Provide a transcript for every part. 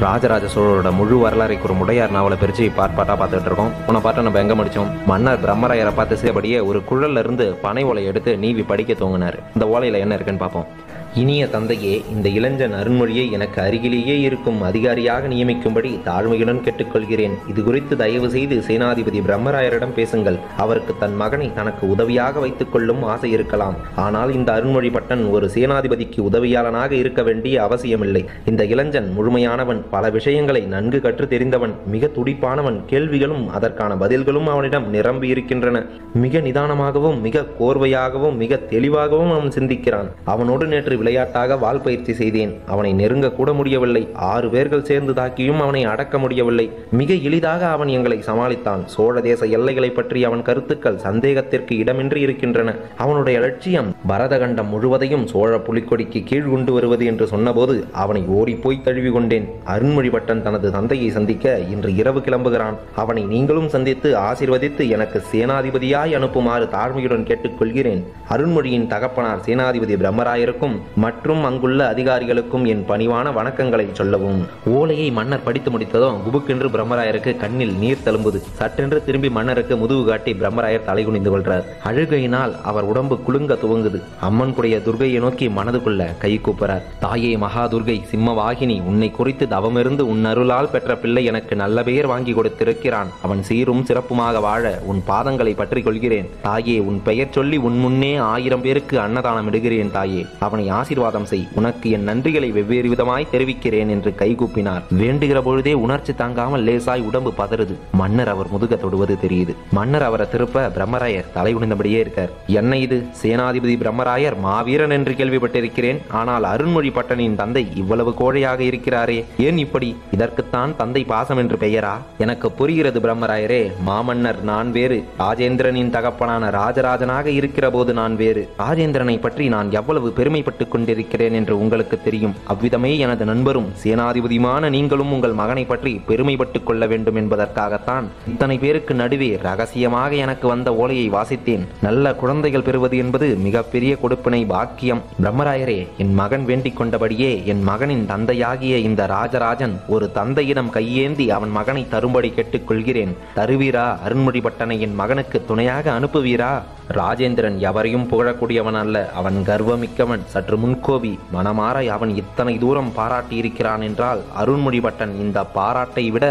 ராஜராஜ சோழரோட முழு வரலாறை ஒரு முடையார் நாவலை பிரிச்சு பாட்டா பார்த்துட்டு இருக்கோம். போன பாட்டை நம்ம எங்க முடிச்சோம்? மன்னர் பிரம்மராயரை பார்த்து செய்யபடியே ஒரு குழல்ல இருந்து பனை ஓலை எடுத்து நீவி படிக்க தூங்கினார். இந்த ஓலையில என்ன இருக்குன்னு பார்ப்போம். இனிய தந்தையே, இந்த இளைஞன் அருண்மொழியை எனக்கு அருகிலேயே இருக்கும் அதிகாரியாக நியமிக்கும்படி தாழ்மையுடன் கேட்டுக்கொள்கிறேன். இது குறித்து தயவு செய்து சேனாதிபதி பிரம்மராயரிடம் பேசுங்கள். அவருக்கு தன் மகனை தனக்கு உதவியாக வைத்துக் கொள்ளும் ஆசை இருக்கலாம். ஆனால் இந்த அருண்மொழி பட்டன் ஒரு சேனாதிபதிக்கு உதவியாளனாக இருக்க வேண்டிய அவசியமில்லை. இந்த இளைஞன் முழுமையானவன், பல விஷயங்களை நன்கு கற்று தெரிந்தவன், மிக துடிப்பானவன். கேள்விகளும் அதற்கான பதில்களும் அவனிடம் நிரம்பி இருக்கின்றன. மிக நிதானமாகவும் மிக கோர்வையாகவும் மிக தெளிவாகவும் அவன் சிந்திக்கிறான். அவனோடு நேற்று விளையாட்டாக வால் பயிற்சி செய்தேன். அவனை நெருங்க கூட முடியவில்லை. 6 பேர்கள் சேர்ந்து தாக்கியும் அவனை அடக்க முடியவில்லை. மிக எளிதாக அவன் எங்களை சமாளித்தான். சோழ தேச எல்லைகளை பற்றி அவன் கருத்துக்கள் சந்தேகத்திற்கு இடமின்றி இருக்கின்றன. அவனுடைய லட்சியம் பரதகண்டம் முழுவதையும் சோழ புலிக்கொடிக்கு கீழ் கொண்டு வருவது என்று சொன்னபோது அவனை ஓடிப்போய் தழுவி கொண்டேன். அருண்மொழி பட்டன் தனது தந்தையை சந்திக்க இன்று இரவு கிளம்புகிறான். அவனை நீங்களும் சந்தித்து ஆசீர்வதித்து எனக்கு சேனாதிபதியாய் அனுப்புமாறு தாழ்மையுடன் கேட்டுக்கொள்கிறேன். அருண்மொழியின் தகப்பனார் சேனாதிபதி பிரம்மராயருக்கும் மற்றும் அங்குள்ள அதிகாரிகளுக்கும் என் பணிவான வணக்கங்களை சொல்லவும். ஓலையை மன்னர் படித்து முடித்ததும் குபுக்கென்று பிரம்மராயருக்கு கண்ணில் நீர் தழும்புது. சற்றென்று திரும்பி மன்னருக்கு முதுகு காட்டி பிரம்மராயர் தலை குனிந்து கொள்றார். அழுகையினால் அவர் உடம்பு குலுங்க துவங்குது. அம்மன் குடைய துர்கையை நோக்கி மனதுக்குள்ள கை கூப்புறார். தாயே மகா துர்கை, சிம்மவாகினி, உன்னை குறித்து தவமிருந்து உன் அருளால் பெற்ற பிள்ளை எனக்கு நல்ல பெயர் வாங்கி கொடுத்திருக்கிறான். அவன் சீரும் சிறப்புமாக வாழ உன் பாதங்களை பற்றி கொள்கிறேன். தாயே, உன் பெயர் சொல்லி உன் முன்னே 1000 பேருக்கு அன்னதானம் இடுகிறேன். தாயே, அவனை ஆசீர்வாதம் செய். உனக்கு என் நன்றிகளை வெவ்வேறு விதமாய் தெரிவிக்கிறேன் என்று கைகூப்பினார். வேண்டுகிற பொழுதே உணர்ச்சி தாங்காமல் லேசாய் உடம்பு பதறுது. மன்னர் அவர் முதுக தொடுவது தெரியுது. மன்னர் அவரை திருப்ப பிரம்மராயர் தலை குனிந்தபடியே இருக்கார். என்ன இது? சேனாதிபதி பிரம்மராயர் மாவீரன் என்று கேள்விப்பட்டிருக்கிறேன். ஆனால் அருண்மொழி பட்டனின் தந்தை இவ்வளவு கோழையாக இருக்கிறாரே, ஏன் இப்படி? இதற்குத்தான் தந்தை பாசம் என்று பெயரா? எனக்கு புரிகிறது பிரம்மராயரே. மாமன்னர் நான் வேறு, ராஜேந்திரனின் தகப்பனான ராஜராஜனாக இருக்கிற போது நான் வேறு. ராஜேந்திரனை பற்றி நான் எவ்வளவு பெருமைப்பட்டு கொண்டிருக்கிறேன் என்று உங்களுக்கு தெரியும். அவ்விதமே எனது நண்பரும் சேனாதிபதியுமான நீங்களும் உங்கள் மகனை பற்றி பெருமைப்பட்டுக் கொள்ள வேண்டும் என்பதற்காகத்தான் இத்தனை பேருக்கு நடுவே ரகசியமாக எனக்கு வந்த ஓலையை வாசித்தேன். நல்ல குழந்தைகள் பெறுவது என்பது மிகப்பெரிய கொடுப்பினை, பாக்கியம். பிரம்மராயரே, என் மகன் வேண்டிக் கொண்டபடியே என் மகனின் தந்தையாகிய இந்த ராஜராஜன் ஒரு தந்தையிடம் கையேந்தி அவன் மகனை தரும்படி கேட்டுக்கொள்கிறேன். தருவீரா? அருண்மொழி பட்டனை என் மகனுக்கு துணையாக அனுப்புவீரா? ராஜேந்திரன் எவரையும் புகழக்கூடியவன் அல்ல. அவன் கர்வமிக்கவன், சற்று முன்கோபி. மனமாற அவன் இத்தனை தூரம் பாராட்டி இருக்கிறான் என்றால் அருண்மொழி பட்டன் இந்த பாராட்டை விட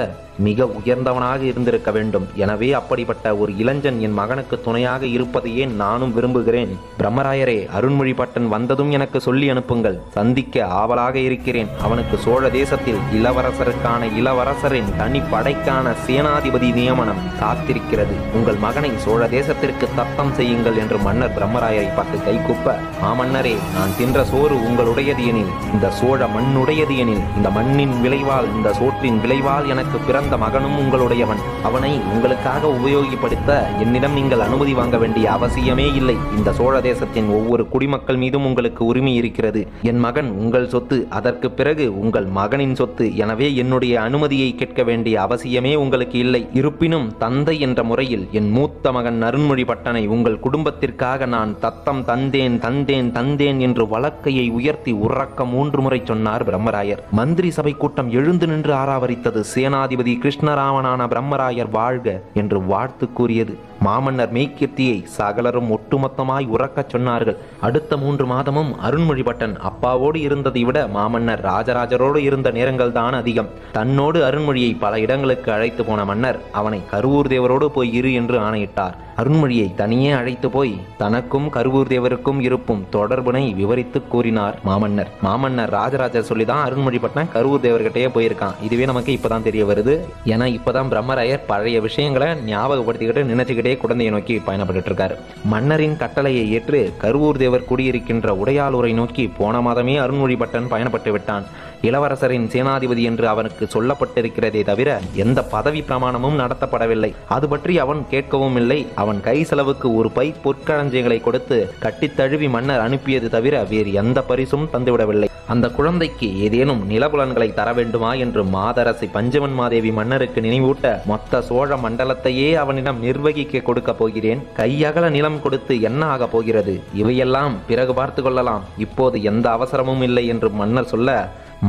மிக உயர்ந்தவனாக இருந்திருக்க வேண்டும். எனவே அப்படிப்பட்ட ஒரு இளைஞன் என் மகனுக்கு துணையாக இருப்பதையே நானும் விரும்புகிறேன். பிரம்மராயரே, அருண்மொழி பட்டன் வந்ததும் எனக்கு சொல்லி அனுப்புங்கள். சந்திக்க ஆவலாக இருக்கிறேன். அவனுக்கு சோழ தேசத்தில் இளவரசருக்கான இளவரசரின் தனி படைக்கான சேனாதிபதி நியமனம் காத்திருக்கிறது. உங்கள் மகனை சோழ தேசத்திற்கு தத்தம் செய்யுங்கள் என்று மன்னர் பிரம்மராயரை பார்த்து கைகூப்ப, மாமன்னரே, நான் தின்ற சோறு உங்களுடையது எனில், இந்த சோழ மண்ணுடையது எனில், இந்த மண்ணின் விளைவால், இந்த சோற்றின் விளைவால் எனக்கு பிறந்த மகனும் உங்களுடையவன். அவனை உங்களுக்காக உபயோகப்படுத்த என்னிடம் நீங்கள் அனுமதி வாங்க வேண்டிய அவசியமே இல்லை. இந்த சோழ தேசத்தின் ஒவ்வொரு குடிமக்கள் மீதும் உங்களுக்கு உரிமை இருக்கிறது. என் மகன் உங்கள் சொத்து, அதற்கு பிறகு உங்கள் மகனின் சொத்து. எனவே என்னுடைய அனுமதியை கேட்க வேண்டிய அவசியமே உங்களுக்கு இல்லை. இருப்பினும் தந்தை என்ற முறையில் என் மூத்த மகன் அருண்மொழி பட்டனை உங்கள் குடும்பத்திற்காக நான் தத்தம் தந்தேன் தந்தேன் தந்தேன் என்று வழக்கையை உயர்த்தி உறக்க 3 முறை சொன்னார் பிரம்மராயர். மந்திரி சபை கூட்டம் எழுந்து நின்று ஆராவரித்தது. சேனாதிபதி கிருஷ்ணராமனான பிரம்மராயர் வாழ்க என்று வாழ்த்து கூறியது. மாமன்னர் மெய்கீர்த்தியை சகலரும் ஒட்டுமொத்தமாய் உறக்கச் சொன்னார்கள். அடுத்த 3 மாதமும் அருண்மொழி பட்டன் அப்பாவோடு இருந்ததை விட மாமன்னர் ராஜராஜரோடு இருந்த நேரங்கள் தான் அதிகம். தன்னோடு அருண்மொழியை பல இடங்களுக்கு அழைத்து போன மன்னர் அவனை கருவூர் தேவரோடு போய் இரு என்று ஆணையிட்டார். அருண்மொழியை தனியே அழைத்து போய் தனக்கும் கருவூர் தேவருக்கும் இருப்பும் தொடர்பினை விவரித்து கூறினார் மாமன்னர். மாமன்னர் ராஜராஜர் சொல்லிதான் அருண்மொழி பட்டன் கருவூர் தேவர்கிட்டயே போயிருக்கான். இதுவே நமக்கு இப்பதான் தெரிய வருது. ஏன்னா இப்பதான் பிரம்மராயர் பழைய விஷயங்களை ஞாபகப்படுத்திக்கிட்டு நினைச்சுக்கிட்டே குழந்தையை நோக்கி பயணப்பட்டு இருக்காரு. மன்னரின் கட்டளையை ஏற்று கருவூர் தேவர் குடியிருக்கின்ற உடையாளூரை நோக்கி போன மாதமே அருண்மொழி பட்டன் பயணப்பட்டு விட்டான். இளவரசரின் சேனாதிபதி என்று அவனுக்கு சொல்லப்பட்டிருக்கிறதே தவிர எந்த பதவி பிரமாணமும் நடத்தப்படவில்லை. அது பற்றி அவன் கேட்கவும் இல்லை. அவன் கை செலவுக்கு ஒரு பை பொற்களஞ்சியங்களை கொடுத்து கட்டித் தழுவி மன்னர் அனுப்பியது தவிர வேறு எந்த பரிசும் தந்துவிடவில்லை. அந்த குழந்தைக்கு ஏதேனும் நிலபுலன்களை தர வேண்டுமா என்று மாதரசி பஞ்சவன் மாதேவி மன்னருக்கு நினைவூட்ட, மொத்த சோழ மண்டலத்தையே அவனிடம் நிர்வகிக்க கொடுக்க போகிறேன், கையகல நிலம் கொடுத்து என்ன ஆக போகிறது, இவையெல்லாம் பிறகு பார்த்து கொள்ளலாம், இப்போது எந்த அவசரமும் இல்லை என்று மன்னர் சொல்ல,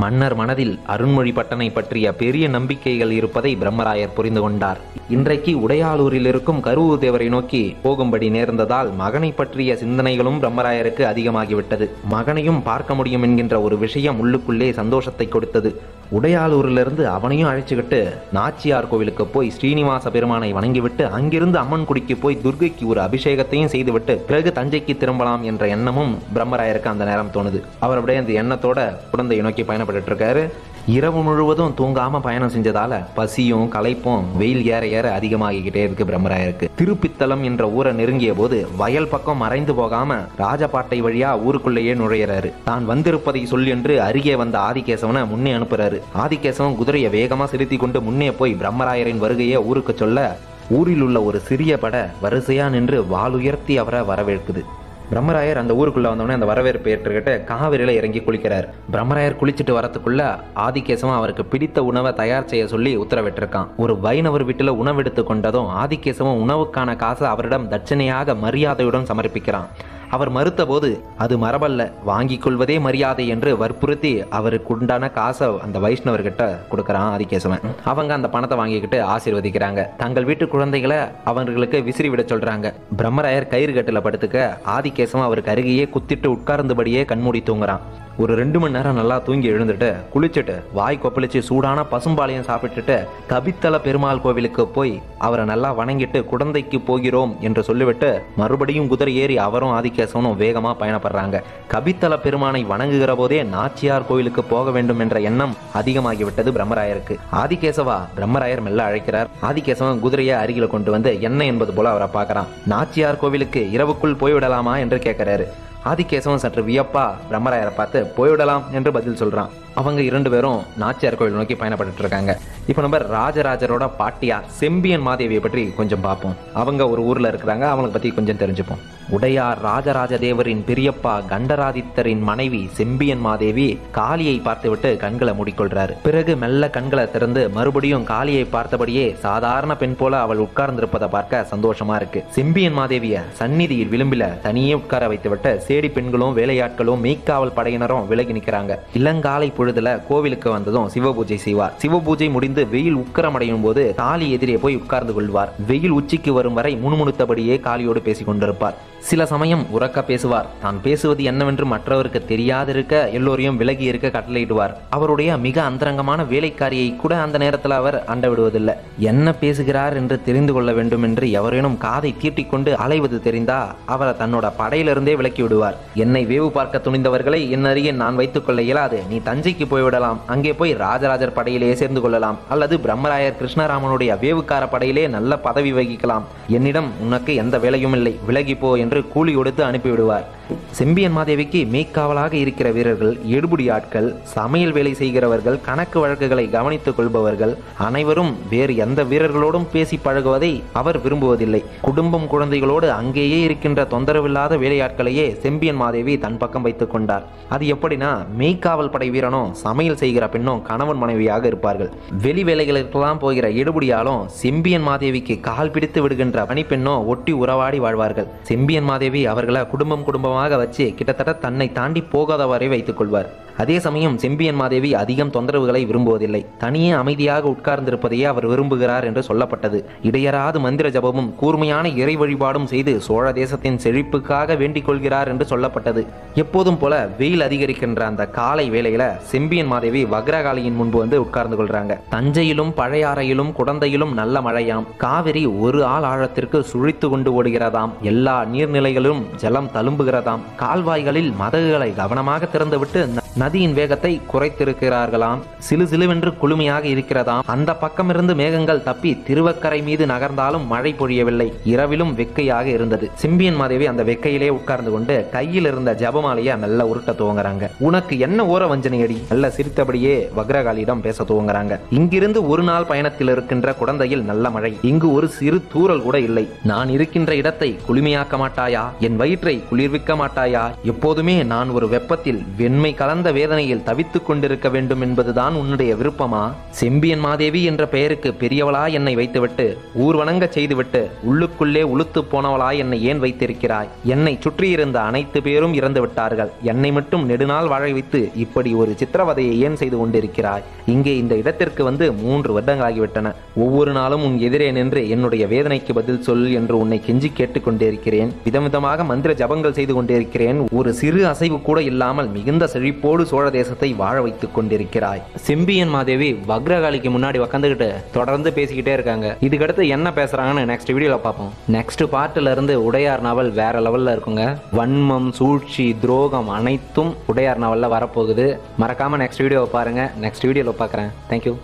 மன்னர் மனதில் அருண்மொழி பட்டனை பற்றிய பெரிய நம்பிக்கைகள் இருப்பதை பிரம்மராயர் புரிந்து கொண்டார். இன்றைக்கு உடையாளூரில் இருக்கும் கருவூர் தேவரை நோக்கி போகும்படி நேர்ந்ததால் மகனை பற்றிய சிந்தனைகளும் பிரம்மராயருக்கு அதிகமாகிவிட்டது. மகனையும் பார்க்க முடியும் என்கின்ற ஒரு விஷயம் உள்ளுக்குள்ளே சந்தோஷத்தை கொடுத்தது. உடையாளூரிலிருந்து அவனையும் அழைச்சுக்கிட்டு நாச்சியார் கோவிலுக்கு போய் ஸ்ரீனிவாச பெருமானை வணங்கிவிட்டு அங்கிருந்து அம்மன் குடிக்கு போய் துர்கைக்கு ஒரு அபிஷேகத்தையும் செய்துவிட்டு பிறகு தஞ்சைக்கு திரும்பலாம் என்ற எண்ணமும் பிரம்மராயருக்கு அந்த நேரம் தோணுது. அவர் அப்படியே அந்த எண்ணத்தோட குழந்தையை நோக்கி பயணப்பட்டு இருக்காரு. இரவு முழுவதும் தூங்காம பயணம் செஞ்சதால பசியும் களைப்பும் வெயில் ஏற ஏற அதிகமாகிக்கிட்டே இருக்கு பிரம்மராயருக்கு. திருப்பித்தலம் என்ற ஊரை நெருங்கிய போது வயல் பக்கம் மறைந்து போகாம ராஜபாட்டை வழியா ஊருக்குள்ளேயே நுழையிறாரு. தான் வந்திருப்பதை சொல் என்று அருகே வந்த ஆதிகேசவனை முன்னே அனுப்புறாரு. ஆதிகேசவன் குதிரையை வேகமா செலுத்தி கொண்டு முன்னே போய் பிரம்மராயரின் வருகையை ஊருக்கு சொல்ல, ஊரில் உள்ள ஒரு சிறிய படை வரிசையா நின்று வாள் உயர்த்தி அவரை வரவேற்குது. பிரம்மராயர் அந்த ஊருக்குள்ள வந்தோடனே அந்த வரவேற்பு ஏற்றுக்கிட்டு காவிரியில இறங்கி குளிக்கிறார். பிரம்மராயர் குளிச்சுட்டு வரத்துக்குள்ள ஆதிகேசவன் அவருக்கு பிடித்த உணவை தயார் செய்ய சொல்லி உத்தரவிட்டிருக்கான். ஒரு வைணவர் வீட்டுல உணவெடுத்து கொண்டதும் ஆதிகேசவன் உணவுக்கான காசை அவரிடம் தட்சணையாக மரியாதையுடன் சமர்ப்பிக்கிறான். அவர் மறுத்த போது, அது மரபல்ல, வாங்கிக் கொள்வதே மரியாதை என்று வற்புறுத்தி அவருக்கு உண்டான காசை அந்த வைஷ்ணவர்கிட்ட கொடுக்கறான் ஆதிகேசவன். அவங்க அந்த பணத்தை வாங்கிக்கிட்டு ஆசீர்வதிக்கிறாங்க. தங்கள் வீட்டு குழந்தைகளை அவர்களுக்கு விசிறி விட சொல்றாங்க. பிரம்மராயர் கயிறு கட்டுல படுத்துக்க ஆதிகேசவன் அவருக்கு அருகையே குத்திட்டு உட்கார்ந்தபடியே கண்மூடி தூங்குறான். ஒரு 2 மணி நேரம் நல்லா தூங்கி எழுந்துட்டு குளிச்சுட்டு வாய் கொப்பளிச்சு சூடான பசும்பாளையம் சாப்பிட்டுட்டு கபித்தல பெருமாள் கோவிலுக்கு போய் அவரை நல்லா வணங்கிட்டு குழந்தைக்கு போகிறோம் என்று சொல்லிவிட்டு மறுபடியும் குதிரை ஏறி அவரும் ஆதிகேசவனும் வேகமா பயணப்படுறாங்க. கபித்தல பெருமானை வணங்குகிற போதே நாச்சியார் கோவிலுக்கு போக வேண்டும் என்ற எண்ணம் அதிகமாகிவிட்டது பிரம்மராயருக்கு. ஆதிகேசவா, பிரம்மராயர் மெல்ல அழைக்கிறார். ஆதிகேசவன் குதிரையை அருகில கொண்டு வந்து என்ன என்பது போல அவரை பார்க்கறான். நாச்சியார் கோவிலுக்கு இரவுக்குள் போய்விடலாமா என்று கேட்கிறாரு. ஆதிகேசவன் சற்று வியப்பா பிரம்மராயரை பார்த்து போய்விடலாம் என்று பதில் சொல்றான். அவங்க 2 பேரும் நாச்சியார் கோவில் நோக்கி பயணப்பட்டு இருக்காங்க. இப்ப நம்ம ராஜராஜரோட பாட்டியார் செம்பியன் மாதேவியை பற்றி கொஞ்சம் பார்ப்போம். அவங்க ஒரு ஊர்ல இருக்கிறாங்க, அவங்களை பத்தி கொஞ்சம் தெரிஞ்சுப்போம். உடையார் ராஜராஜ தேவரின் பெரியப்பா கண்டராதித்தரின் மனைவி செம்பியன் மாதேவி காளியை பார்த்துவிட்டு கண்களை மூடிக்கொள்றாரு. பிறகு மெல்ல கண்களை திறந்து மறுபடியும் காளியை பார்த்தபடியே சாதாரண பெண் போல அவள் உட்கார்ந்திருப்பதை பார்க்க சந்தோஷமா இருக்கு. செம்பியன் மாதேவிய சந்நிதியில் விளிம்பில தனியே உட்கார வைத்துவிட்டு சேடி பெண்களும் வேலையாட்களும் மெய்க்காவல் படையினரும் விலகி நிற்கிறாங்க. இளங்காலை பொழுதுல கோவிலுக்கு வந்ததும் சிவபூஜை செய்வார். சிவபூஜை முடிந்து வெயில் உக்கிரமடையும் போது காளி எதிரே போய் உட்கார்ந்து கொள்வார். வெயில் உச்சிக்கு வரும் வரை முணுமுணுத்தபடியே காளியோடு பேசிக் கொண்டிருப்பார். சில சமயம் உறக்க பேசுவார். தான் பேசுவது என்னவென்று மற்றவருக்கு தெரியாதிருக்க எல்லோரையும் விலகி இருக்க கட்டளையிடுவார். அவருடைய மிக அந்தரங்கமான வேலைக்காரியை கூட அந்த நேரத்தில் அவர் அண்ட விடுவதில்லை. என்ன பேசுகிறார் என்று தெரிந்து கொள்ள வேண்டும் என்று எவரேனும் காதை தீட்டிக்கொண்டு அலைவது தெரிந்தா அவரை தன்னோட படையிலிருந்தே விலக்கி விடுவார். என்னை வேவு பார்க்க துணிந்தவர்களை என் அருகே நான் வைத்துக் கொள்ள இயலாது, நீ தஞ்சைக்கு போய்விடலாம், அங்கே போய் ராஜராஜர் படையிலேயே சேர்ந்து கொள்ளலாம், அல்லது பிரம்மராயர் கிருஷ்ணராமனுடைய வேவுக்கார படையிலே நல்ல பதவி வகிக்கலாம், என்னிடம் உனக்கு எந்த வேலையும் இல்லை, விலகி போ என்று கூலி கொடுத்து அனுப்பிவிடுவார். செம்பியன் மாதேவிக்கு மேய்க்காவலாக இருக்கிற வீரர்கள், எடுபுடி ஆட்கள், சமையல் வேலை செய்கிறவர்கள், கணக்கு வழக்குகளை கவனித்துக் கொள்பவர்கள் அனைவரும் வேறு எந்த வீரர்களோடும் பேசி பழகுவதை அவர் விரும்புவதில்லை. குடும்பம் குழந்தைகளோடு அங்கேயே இருக்கின்ற தொந்தரவில்லாத வேலையாட்களையே செம்பியன் மாதேவி தன் பக்கம் வைத்துக் கொண்டார். அது எப்படின்னா, மெய்க்காவல் படை வீரனும் சமையல் செய்கிற பெண்ணும் கணவன் மனைவியாக இருப்பார்கள். வெளி வேலைகளுக்கெல்லாம் போகிற எடுபடியாலும் செம்பியன் மாதேவிக்கு கால் பிடித்து விடுகின்ற பணிப்பெண்ணோ ஒட்டி உறவாடி வாழ்வார்கள். செம்பியன் மாதேவி அவர்களை குடும்பமாக வச்சு கிட்டத்தட்ட தன்னை தாண்டி போகாதவரை வைத்துக் கொள்வார். அதே சமயம் செம்பியன் மாதேவி அதிகம் தொந்தரவுகளை விரும்புவதில்லை. தனியே அமைதியாக உட்கார்ந்திருப்பதையே அவர் விரும்புகிறார் என்று சொல்லப்பட்டது. இடையராது மந்திர ஜபமும் கூர்மையான இறை வழிபாடும் செய்து சோழ தேசத்தின் செழிப்புக்காக வேண்டிக் கொள்கிறார் என்று சொல்லப்பட்டது. எப்போதும் போல வெயில் அதிகரிக்கின்ற அந்த காலை வேளையில செம்பியன் மாதேவி வக்ரகாளியின் முன்பு வந்து உட்கார்ந்து கொள்றாங்க. தஞ்சையிலும் பழையாறையிலும் குடந்தையிலும் நல்ல மழையாம். காவிரி ஒரு ஆள் ஆழத்திற்கு சுழித்து கொண்டு ஓடுகிறதாம். எல்லா நீர்நிலைகளும் ஜலம் தழும்புகிறதாம். கால்வாய்களில் மதகுகளை கவனமாக திறந்துவிட்டு நதியின் வேகத்தை குறைத்திருக்கிறார்களாம். சிலு சிலுவென்று குளுமையாக இருக்கிறதாம். அந்த பக்கமிருந்து மேகங்கள் தப்பி திருவக்கரை மீது நகர்ந்தாலும் மழை பொழியவில்லை. இரவிலும் வெக்கையாக இருந்தது. செம்பியன் மாதேவி அந்த வெக்கையிலே உட்கார்ந்து கொண்டு கையில் இருந்த ஜபமாலையை மெல்ல உருட்ட துவங்குறாங்க. உனக்கு என்ன ஓர வஞ்சனையடி? நல்ல சிரித்தபடியே வக்ரகாளியிடம் பேச துவங்குறாங்க. இங்கிருந்து ஒரு நாள் பயணத்தில் இருக்கின்ற குடந்தையில் நல்ல மழை. இங்கு ஒரு சிறு தூறல் கூட இல்லை. நான் இருக்கின்ற இடத்தை குளுமையாக்க மாட்டாயா? என் வயிற்றை குளிர்விக்க மாட்டாயா? எப்போதுமே நான் ஒரு வெப்பத்தில் வெண்மை கலந்த ஆழ்ந்த வேதனையில் தவித்துக் கொண்டிருக்க வேண்டும் என்பதுதான் உன்னுடைய விருப்பமா? செம்பியன் மாதேவி என்ற பெயருக்கு பெரியவளா என்னை வைத்துவிட்டு ஊர் வணங்க செய்துவிட்டு உள்ளுக்குள்ளே உளுத்து போனவளா என்னை ஏன் வைத்திருக்கிறாய்? என்னை சுற்றியிருந்த அனைத்து பேரும் இறந்து விட்டார்கள். என்னை மட்டும் நெடுநாள் வாழ வைத்து இப்படி ஒரு சித்திரவதையை ஏன் செய்து கொண்டிருக்கிறாய்? இங்கே இந்த இடத்திற்கு வந்து 3 வருடங்களாகிவிட்டன. ஒவ்வொரு நாளும் உன் எதிரே நின்று என்னுடைய வேதனைக்கு பதில் சொல் என்று உன்னை கெஞ்சி கேட்டுக் கொண்டிருக்கிறேன். விதவிதமாக மந்திர ஜபங்கள் செய்து கொண்டிருக்கிறேன். ஒரு சிறு அசைவு கூட இல்லாமல் மிகுந்த செழிப்போடு சோழ தேசத்தை வாழ வைத்துக் கொண்டிருக்கிறாய். செம்பியன் மாதேவி வக்ரகாளிக்கு முன்னாடி உட்காந்துக்கிட்டு தொடர்ந்து பேசிக்கிட்டே இருக்காங்க. இதுக்கடுத்து என்ன பேசுறாங்கன்னு நெக்ஸ்ட் வீடியோல பார்ப்போம். நெக்ஸ்ட் பார்ட்ல இருந்து உடையார் நாவல் வேற லெவல்ல இருக்குங்க. வன்மம், சூழ்ச்சி, துரோகம் அனைத்தும் உடையார் நாவல்ல வரப்போகுது. மறக்காம நெக்ஸ்ட் வீடியோவை பாருங்க. நெக்ஸ்ட் வீடியோல பார்க்குறேன். தேங்க்யூ.